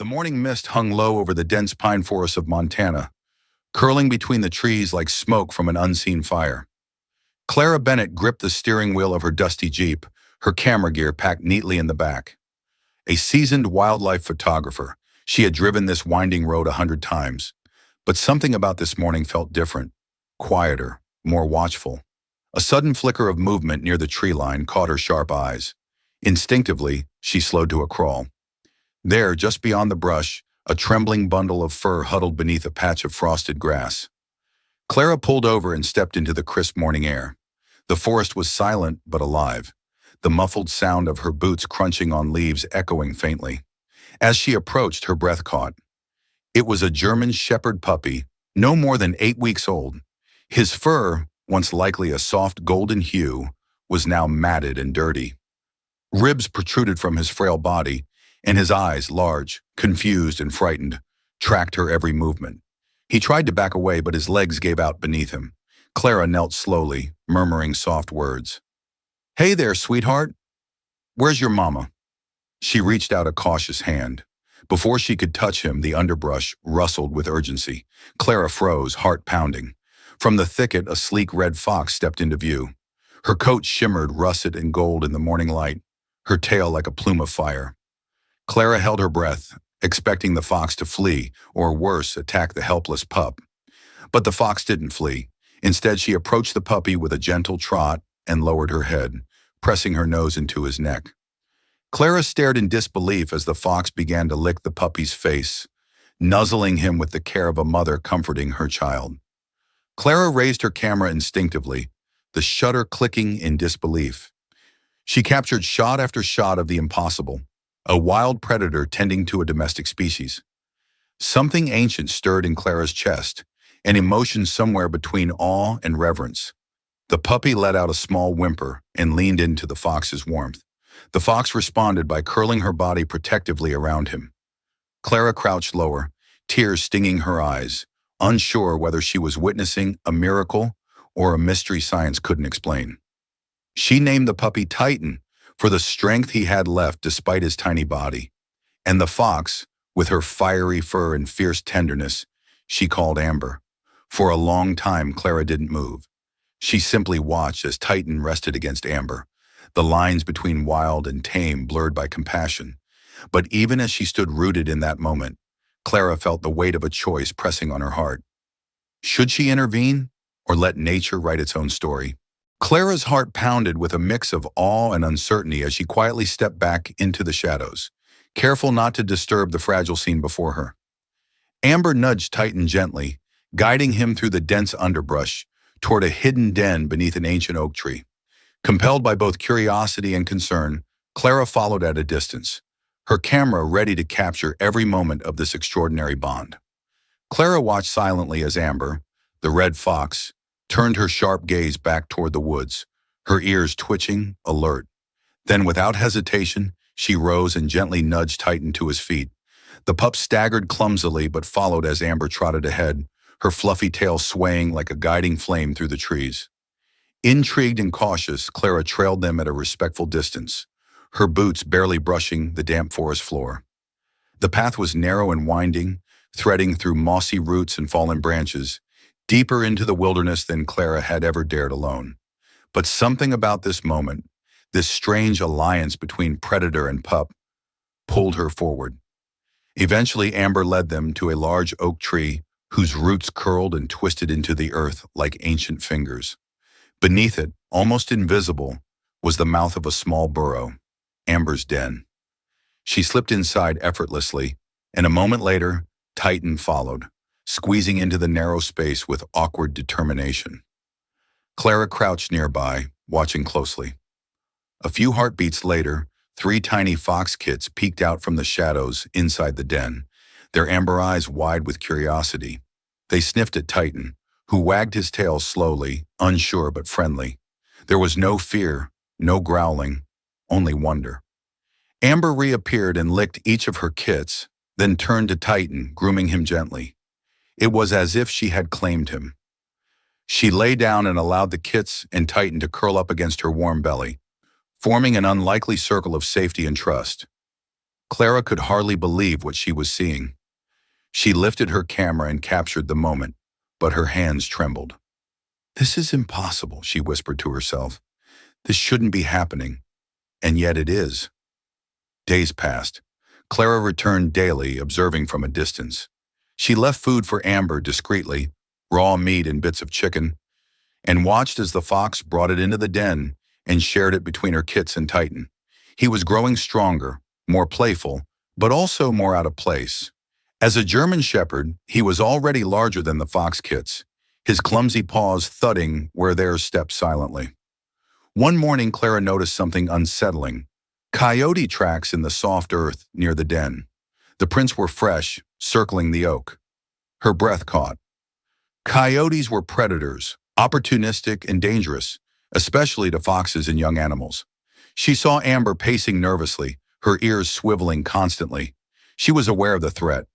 The morning mist hung low over the dense pine forests of Montana, curling between the trees like smoke from an unseen fire. Clara Bennett gripped the steering wheel of her dusty Jeep, her camera gear packed neatly in the back. A seasoned wildlife photographer, she had driven this winding road 100 times. But something about this morning felt different, quieter, more watchful. A sudden flicker of movement near the tree line caught her sharp eyes. Instinctively, she slowed to a crawl. There, just beyond the brush, a trembling bundle of fur huddled beneath a patch of frosted grass. Clara pulled over and stepped into the crisp morning air. The forest was silent but alive, the muffled sound of her boots crunching on leaves echoing faintly. As she approached, her breath caught. It was a German Shepherd puppy, no more than 8 weeks old. His fur, once likely a soft golden hue, was now matted and dirty. Ribs protruded from his frail body, and his eyes, large, confused and frightened, tracked her every movement. He tried to back away, but his legs gave out beneath him. Clara knelt slowly, murmuring soft words. "Hey there, sweetheart. Where's your mama?" She reached out a cautious hand. Before she could touch him, the underbrush rustled with urgency. Clara froze, heart pounding. From the thicket, a sleek red fox stepped into view. Her coat shimmered russet and gold in the morning light, her tail like a plume of fire. Clara held her breath, expecting the fox to flee, or worse, attack the helpless pup. But the fox didn't flee. Instead, she approached the puppy with a gentle trot and lowered her head, pressing her nose into his neck. Clara stared in disbelief as the fox began to lick the puppy's face, nuzzling him with the care of a mother comforting her child. Clara raised her camera instinctively, the shutter clicking in disbelief. She captured shot after shot of the impossible, a wild predator tending to a domestic species. Something ancient stirred in Clara's chest, an emotion somewhere between awe and reverence. The puppy let out a small whimper and leaned into the fox's warmth. The fox responded by curling her body protectively around him. Clara crouched lower, tears stinging her eyes, unsure whether she was witnessing a miracle or a mystery science couldn't explain. She named the puppy Titan for the strength he had left despite his tiny body. And the fox, with her fiery fur and fierce tenderness, she called Amber. For a long time, Clara didn't move. She simply watched as Titan rested against Amber, the lines between wild and tame blurred by compassion. But even as she stood rooted in that moment, Clara felt the weight of a choice pressing on her heart. Should she intervene, or let nature write its own story? Clara's heart pounded with a mix of awe and uncertainty as she quietly stepped back into the shadows, careful not to disturb the fragile scene before her. Amber nudged Titan gently, guiding him through the dense underbrush toward a hidden den beneath an ancient oak tree. Compelled by both curiosity and concern, Clara followed at a distance, her camera ready to capture every moment of this extraordinary bond. Clara watched silently as Amber, the red fox, turned her sharp gaze back toward the woods, her ears twitching, alert. Then, without hesitation, she rose and gently nudged Titan to his feet. The pup staggered clumsily but followed as Amber trotted ahead, her fluffy tail swaying like a guiding flame through the trees. Intrigued and cautious, Clara trailed them at a respectful distance, her boots barely brushing the damp forest floor. The path was narrow and winding, threading through mossy roots and fallen branches, deeper into the wilderness than Clara had ever dared alone. But something about this moment, this strange alliance between predator and pup, pulled her forward. Eventually, Amber led them to a large oak tree whose roots curled and twisted into the earth like ancient fingers. Beneath it, almost invisible, was the mouth of a small burrow, Amber's den. She slipped inside effortlessly, and a moment later, Titan followed, squeezing into the narrow space with awkward determination. Clara crouched nearby, watching closely. A few heartbeats later, 3 tiny fox kits peeked out from the shadows inside the den, their amber eyes wide with curiosity. They sniffed at Titan, who wagged his tail slowly, unsure but friendly. There was no fear, no growling, only wonder. Amber reappeared and licked each of her kits, then turned to Titan, grooming him gently. It was as if she had claimed him. She lay down and allowed the kits and Titan to curl up against her warm belly, forming an unlikely circle of safety and trust. Clara could hardly believe what she was seeing. She lifted her camera and captured the moment, but her hands trembled. "This is impossible," she whispered to herself. "This shouldn't be happening, and yet it is." Days passed. Clara returned daily, observing from a distance. She left food for Amber discreetly, raw meat and bits of chicken, and watched as the fox brought it into the den and shared it between her kits and Titan. He was growing stronger, more playful, but also more out of place. As a German shepherd, he was already larger than the fox kits, his clumsy paws thudding where theirs stepped silently. One morning, Clara noticed something unsettling: coyote tracks in the soft earth near the den. The prints were fresh, circling the oak. Her breath caught. Coyotes were predators, opportunistic and dangerous, especially to foxes and young animals. She saw Amber pacing nervously, her ears swiveling constantly. She was aware of the threat.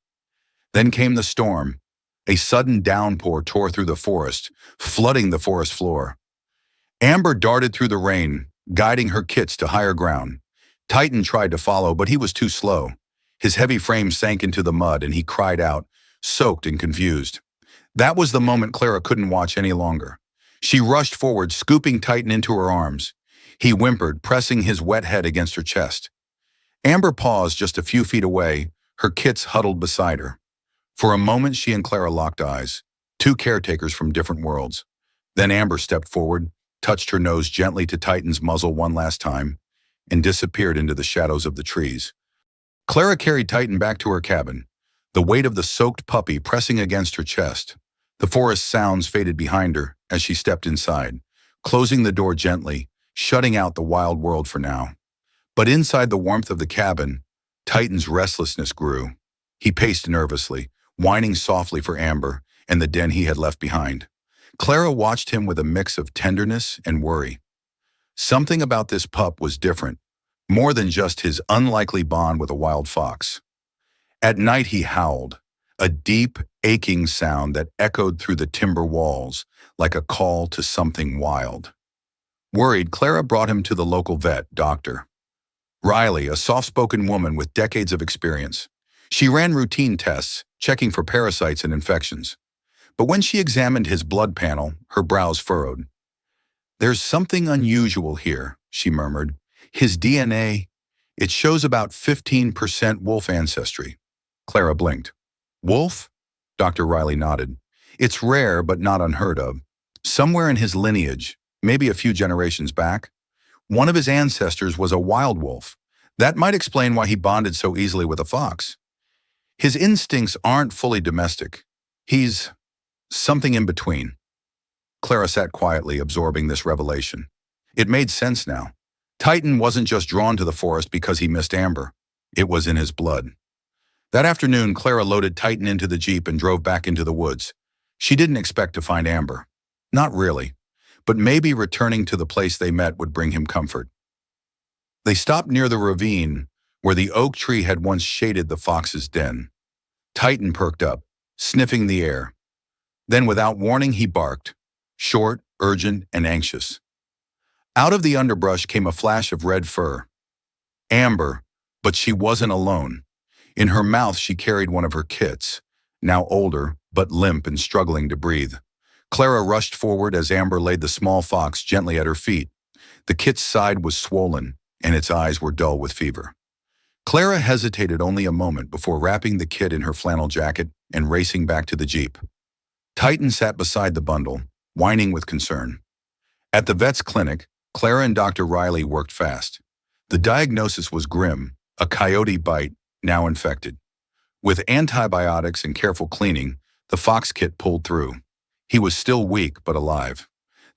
Then came the storm. A sudden downpour tore through the forest, flooding the forest floor. Amber darted through the rain, guiding her kits to higher ground. Titan tried to follow, but he was too slow. His heavy frame sank into the mud, and he cried out, soaked and confused. That was the moment Clara couldn't watch any longer. She rushed forward, scooping Titan into her arms. He whimpered, pressing his wet head against her chest. Amber paused just a few feet away, her kits huddled beside her. For a moment, she and Clara locked eyes, two caretakers from different worlds. Then Amber stepped forward, touched her nose gently to Titan's muzzle one last time, and disappeared into the shadows of the trees. Clara carried Titan back to her cabin, the weight of the soaked puppy pressing against her chest. The forest sounds faded behind her as she stepped inside, closing the door gently, shutting out the wild world for now. But inside the warmth of the cabin, Titan's restlessness grew. He paced nervously, whining softly for Amber and the den he had left behind. Clara watched him with a mix of tenderness and worry. Something about this pup was different, more than just his unlikely bond with a wild fox. At night he howled, a deep, aching sound that echoed through the timber walls like a call to something wild. Worried, Clara brought him to the local vet, Dr. Riley, a soft-spoken woman with decades of experience. She ran routine tests, checking for parasites and infections. But when she examined his blood panel, her brows furrowed. "There's something unusual here," she murmured. "His DNA, it shows about 15% wolf ancestry." Clara blinked. "Wolf?" Dr. Riley nodded. "It's rare, but not unheard of. Somewhere in his lineage, maybe a few generations back, one of his ancestors was a wild wolf. That might explain why he bonded so easily with a fox. His instincts aren't fully domestic. He's something in between." Clara sat quietly, absorbing this revelation. It made sense now. Titan wasn't just drawn to the forest because he missed Amber. It was in his blood. That afternoon, Clara loaded Titan into the Jeep and drove back into the woods. She didn't expect to find Amber. Not really. But maybe returning to the place they met would bring him comfort. They stopped near the ravine where the oak tree had once shaded the fox's den. Titan perked up, sniffing the air. Then, without warning, he barked, short, urgent, and anxious. Out of the underbrush came a flash of red fur. Amber, but she wasn't alone. In her mouth, she carried one of her kits, now older, but limp and struggling to breathe. Clara rushed forward as Amber laid the small fox gently at her feet. The kit's side was swollen, and its eyes were dull with fever. Clara hesitated only a moment before wrapping the kit in her flannel jacket and racing back to the Jeep. Titan sat beside the bundle, whining with concern. At the vet's clinic, Clara and Dr. Riley worked fast. The diagnosis was grim, a coyote bite, now infected. With antibiotics and careful cleaning, the fox kit pulled through. He was still weak, but alive.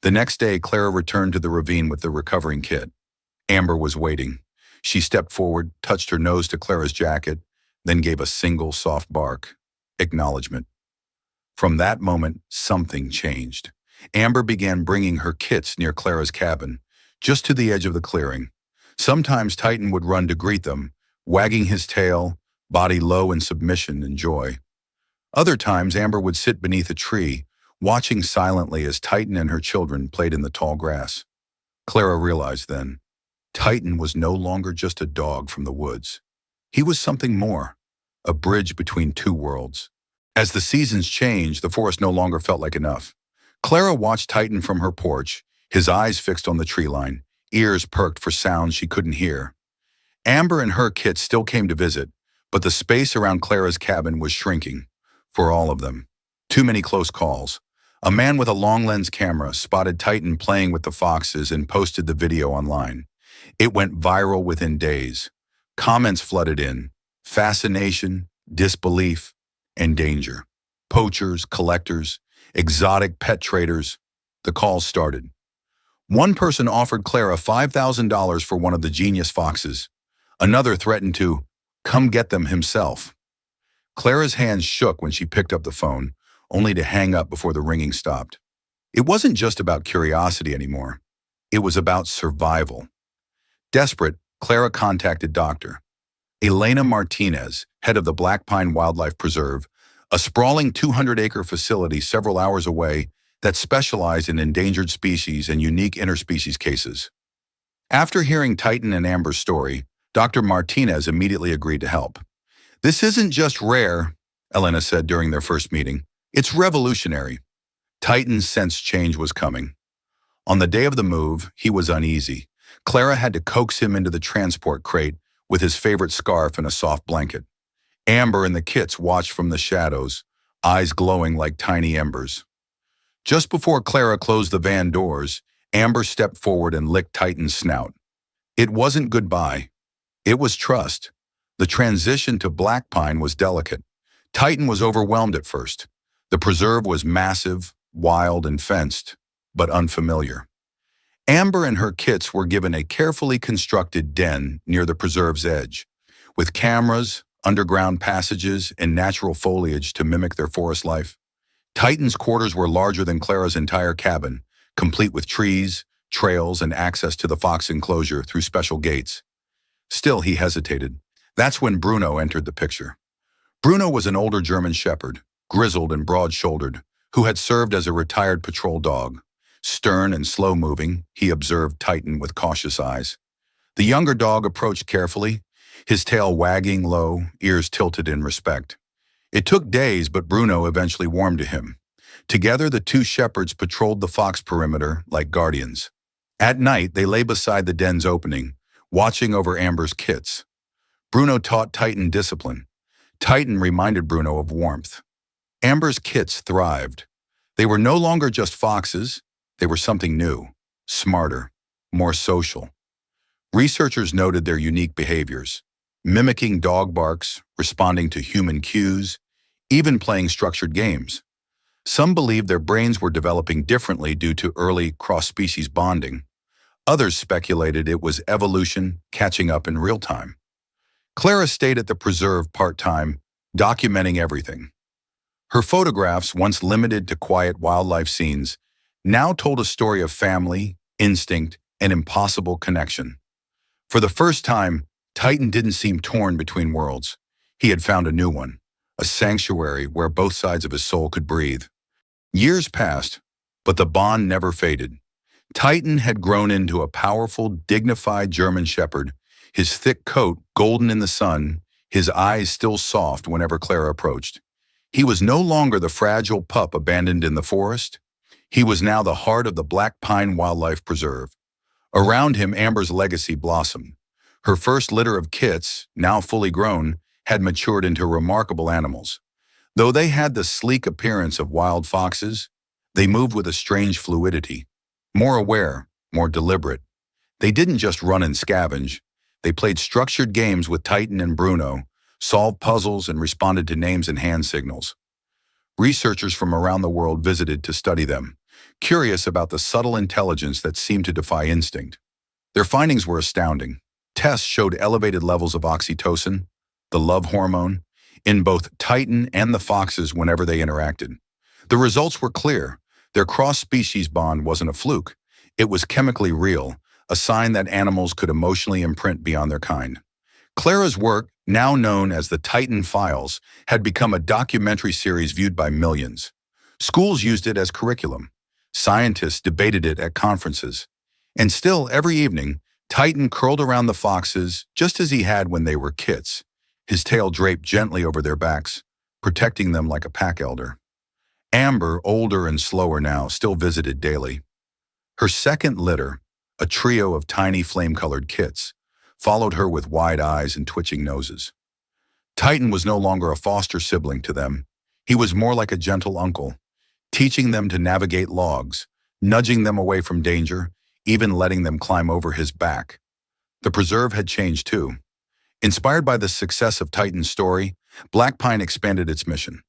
The next day, Clara returned to the ravine with the recovering kit. Amber was waiting. She stepped forward, touched her nose to Clara's jacket, then gave a single soft bark. Acknowledgement. From that moment, something changed. Amber began bringing her kits near Clara's cabin, just to the edge of the clearing. Sometimes Titan would run to greet them, wagging his tail, body low in submission and joy. Other times, Amber would sit beneath a tree, watching silently as Titan and her children played in the tall grass. Clara realized then, Titan was no longer just a dog from the woods. He was something more, a bridge between two worlds. As the seasons changed, the forest no longer felt like enough. Clara watched Titan from her porch, his eyes fixed on the tree line, ears perked for sounds she couldn't hear. Amber and her kits still came to visit, but the space around Clara's cabin was shrinking, for all of them. Too many close calls. A man with a long-lens camera spotted Titan playing with the foxes and posted the video online. It went viral within days. Comments flooded in. Fascination, disbelief, and danger. Poachers, collectors, exotic pet traders. The calls started. One person offered Clara $5,000 for one of the genius foxes. Another threatened to come get them himself. Clara's hands shook when she picked up the phone, only to hang up before the ringing stopped. It wasn't just about curiosity anymore. It was about survival. Desperate, Clara contacted Dr. Elena Martinez, head of the Black Pine Wildlife Preserve, a sprawling 200-acre facility several hours away that specialized in endangered species and unique interspecies cases. After hearing Titan and Amber's story, Dr. Martinez immediately agreed to help. "This isn't just rare," Elena said during their first meeting. "It's revolutionary." Titan sensed change was coming. On the day of the move, he was uneasy. Clara had to coax him into the transport crate with his favorite scarf and a soft blanket. Amber and the kits watched from the shadows, eyes glowing like tiny embers. Just before Clara closed the van doors, Amber stepped forward and licked Titan's snout. It wasn't goodbye. It was trust. The transition to Black Pine was delicate. Titan was overwhelmed at first. The preserve was massive, wild, and fenced, but unfamiliar. Amber and her kits were given a carefully constructed den near the preserve's edge, with cameras, underground passages, and natural foliage to mimic their forest life. Titan's quarters were larger than Clara's entire cabin, complete with trees, trails, and access to the fox enclosure through special gates. Still, he hesitated. That's when Bruno entered the picture. Bruno was an older German shepherd, grizzled and broad-shouldered, who had served as a retired patrol dog. Stern and slow-moving, he observed Titan with cautious eyes. The younger dog approached carefully, his tail wagging low, ears tilted in respect. It took days, but Bruno eventually warmed to him. Together, the two shepherds patrolled the fox perimeter like guardians. At night, they lay beside the den's opening, watching over Amber's kits. Bruno taught Titan discipline. Titan reminded Bruno of warmth. Amber's kits thrived. They were no longer just foxes. They were something new, smarter, more social. Researchers noted their unique behaviors, mimicking dog barks, responding to human cues, even playing structured games. Some believed their brains were developing differently due to early cross-species bonding. Others speculated it was evolution catching up in real time. Clara stayed at the preserve part-time, documenting everything. Her photographs, once limited to quiet wildlife scenes, now told a story of family, instinct, and impossible connection. For the first time, Titan didn't seem torn between worlds. He had found a new one, a sanctuary where both sides of his soul could breathe. Years passed, but the bond never faded. Titan had grown into a powerful, dignified German shepherd, his thick coat golden in the sun, his eyes still soft whenever Clara approached. He was no longer the fragile pup abandoned in the forest. He was now the heart of the Black Pine Wildlife Preserve. Around him, Amber's legacy blossomed. Her first litter of kits, now fully grown, had matured into remarkable animals. Though they had the sleek appearance of wild foxes, they moved with a strange fluidity. More aware, more deliberate. They didn't just run and scavenge. They played structured games with Titan and Bruno, solved puzzles, and responded to names and hand signals. Researchers from around the world visited to study them, curious about the subtle intelligence that seemed to defy instinct. Their findings were astounding. Tests showed elevated levels of oxytocin, the love hormone, in both Titan and the foxes whenever they interacted. The results were clear. Their cross-species bond wasn't a fluke. It was chemically real, a sign that animals could emotionally imprint beyond their kind. Clara's work, now known as the Titan Files, had become a documentary series viewed by millions. Schools used it as curriculum. Scientists debated it at conferences. And still, every evening, Titan curled around the foxes just as he had when they were kits, his tail draped gently over their backs, protecting them like a pack elder. Amber, older and slower now, still visited daily. Her second litter, a trio of tiny flame-colored kits, followed her with wide eyes and twitching noses. Titan was no longer a foster sibling to them. He was more like a gentle uncle, teaching them to navigate logs, nudging them away from danger, even letting them climb over his back. The preserve had changed too. Inspired by the success of Titan's story, Black Pine expanded its mission.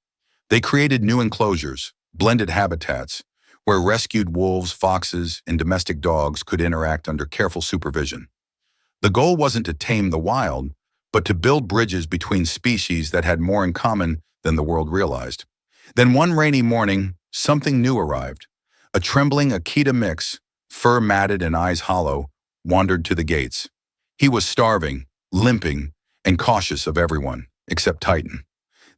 They created new enclosures, blended habitats, where rescued wolves, foxes, and domestic dogs could interact under careful supervision. The goal wasn't to tame the wild, but to build bridges between species that had more in common than the world realized. Then one rainy morning, something new arrived. A trembling Akita mix, fur matted and eyes hollow, wandered to the gates. He was starving, limping, and cautious of everyone, except Titan.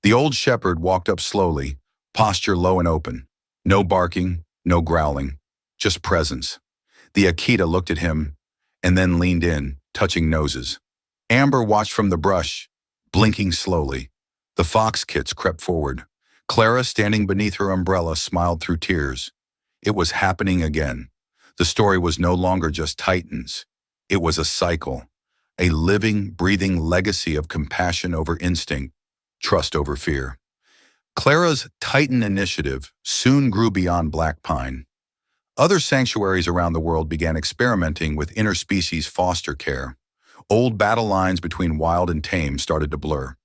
The old shepherd walked up slowly, posture low and open. No barking, no growling, just presence. The Akita looked at him and then leaned in, touching noses. Amber watched from the brush, blinking slowly. The fox kits crept forward. Clara, standing beneath her umbrella, smiled through tears. It was happening again. The story was no longer just Titans. It was a cycle, a living, breathing legacy of compassion over instinct, trust over fear. Clara's Titan initiative soon grew beyond Black Pine. Other sanctuaries around the world began experimenting with interspecies foster care. Old battle lines between wild and tame started to blur.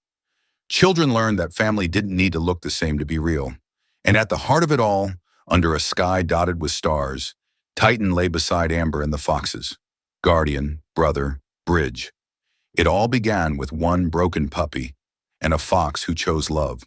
Children learned that family didn't need to look the same to be real. And at the heart of it all, under a sky dotted with stars, Titan lay beside Amber and the foxes. Guardian, brother, bridge. It all began with one broken puppy and a fox who chose love.